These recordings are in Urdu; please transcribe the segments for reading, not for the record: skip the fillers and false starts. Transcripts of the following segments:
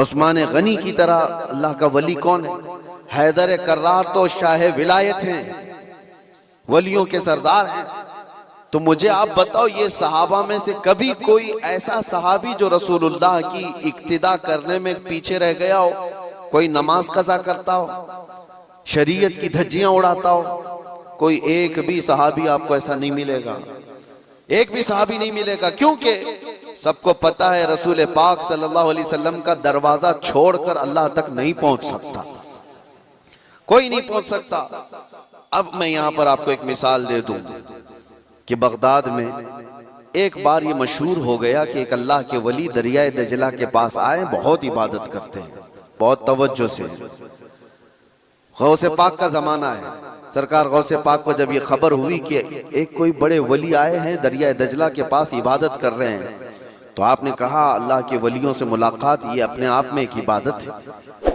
عثمان غنی کی طرح اللہ کا ولی کون ہے؟ حیدر کرار تو شاہ ولایت ہیں، ولیوں کے سردار ہیں۔ تو مجھے آپ بتاؤ، یہ صحابہ میں سے کبھی کوئی ایسا صحابی جو رسول اللہ کی اقتداء کرنے میں پیچھے رہ گیا ہو، کوئی نماز قضا کرتا ہو، شریعت کی دھجیاں اڑاتا ہو؟ کوئی ایک بھی صحابی آپ کو ایسا نہیں ملے گا، ایک بھی صحابی نہیں ملے گا، کیونکہ سب کو پتا ہے رسول پاک صلی اللہ علیہ وسلم کا دروازہ چھوڑ کر اللہ تک نہیں پہنچ سکتا، کوئی نہیں پہنچ سکتا۔ اب میں یہاں پر آپ کو ایک مثال دے دوں کہ بغداد میں ایک بار یہ مشہور ہو گیا کہ ایک اللہ کے ولی دریائے دجلہ کے پاس آئے، بہت عبادت کرتے ہیں، بہت توجہ سے۔ غوث پاک کا زمانہ ہے، سرکار غوث پاک کو جب یہ خبر ہوئی کہ ایک کوئی بڑے ولی آئے ہیں دریائے دجلہ کے پاس عبادت کر رہے ہیں، تو آپ نے کہا اللہ کے ولیوں سے ملاقات یہ اپنے آپ میں ایک عبادت ہے،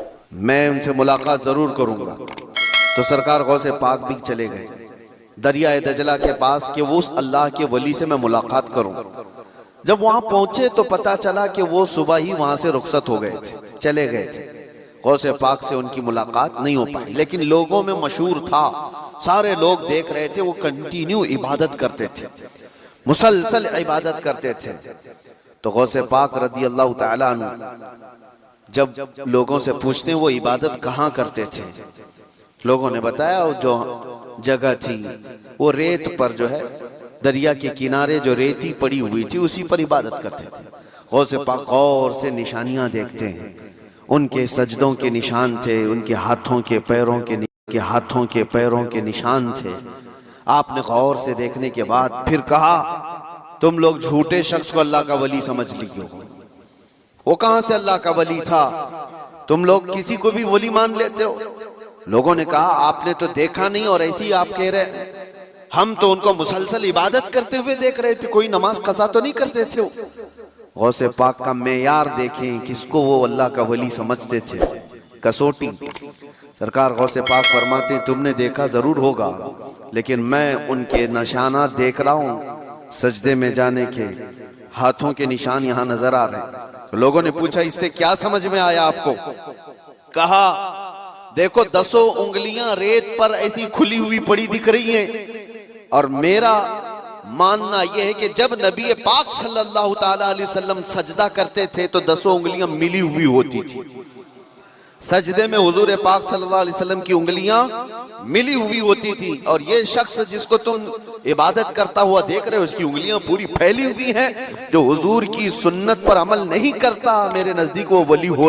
میں ان سے ملاقات ضرور کروں گا۔ تو سرکار غوث پاک بھی چلے گئے دریائے دجلہ کے پاس کہ وہ اس اللہ کے ولی سے میں ملاقات کروں۔ جب وہاں پہنچے تو پتا چلا کہ وہ صبح ہی وہاں سے رخصت ہو گئے تھے، چلے گئے تھے، غوث پاک سے ان کی ملاقات نہیں ہو پائی۔ لیکن لوگوں میں مشہور تھا، سارے لوگ دیکھ رہے تھے، وہ کنٹینیو عبادت کرتے تھے، مسلسل عبادت کرتے تھے۔ تو غوث پاک رضی اللہ تعالیٰ عنہ جب لوگوں سے پوچھتے ہیں وہ عبادت کہاں کرتے تھے، لوگوں نے بتایا جو جگہ تھی وہ ریت پر جو ہے دریا کے کنارے جو ریتی پڑی ہوئی تھی اسی پر عبادت کرتے تھے۔ غوث پاک غور سے نشانیاں دیکھتے ہیں، ان کے سجدوں کے نشان تھے، ان کے ہاتھوں کے پیروں کے نشان تھے۔ آپ نے غور سے دیکھنے کے بعد پھر کہا تم لوگ جھوٹے شخص کو اللہ کا ولی سمجھ لیے ہو، وہ کہاں سے اللہ کا ولی تھا، تم لوگ کسی کو بھی ولی مان لیتے ہو۔ لوگوں نے کہا آپ نے تو دیکھا نہیں اور ایسی آپ کہہ رہے ہیں، ہم تو ان کو مسلسل عبادت کرتے ہوئے دیکھ رہے تھے، کوئی نماز قضا تو نہیں کرتے تھے۔ غوث پاک کا معیار دیکھیں کس کو وہ اللہ کا ولی سمجھتے تھے، کسوٹی۔ سرکار غوث پاک فرماتے ہیں تم نے دیکھا ضرور ہوگا، لیکن میں ان کے نشانات دیکھ رہا ہوں، سجدے میں جانے کے، ہاتھوں کے نشان یہاں نظر آ رہے ہیں۔ تو لوگوں نے پوچھا اس سے کیا سمجھ میں آیا آپ کو؟ کہا دیکھو 10 انگلیاں ریت پر ایسی کھلی ہوئی پڑی دکھ رہی ہیں، اور میرا ماننا یہ ہے کہ جب نبی پاک صلی اللہ تعالیٰ علیہ وسلم سجدہ کرتے تھے تو 10 انگلیاں ملی ہوئی ہوتی تھی، سجدے میں حضور پاک صلی اللہ علیہ وسلم کی انگلیاں ملی ہوئی ہوتی تھی، اور یہ شخص جس کو تم عبادت کرتا ہوا دیکھ رہے ہو اس کی انگلیاں پوری پھیلی ہوئی ہیں، جو حضور کی سنت پر عمل نہیں کرتا میرے نزدیک وہ ولی ہو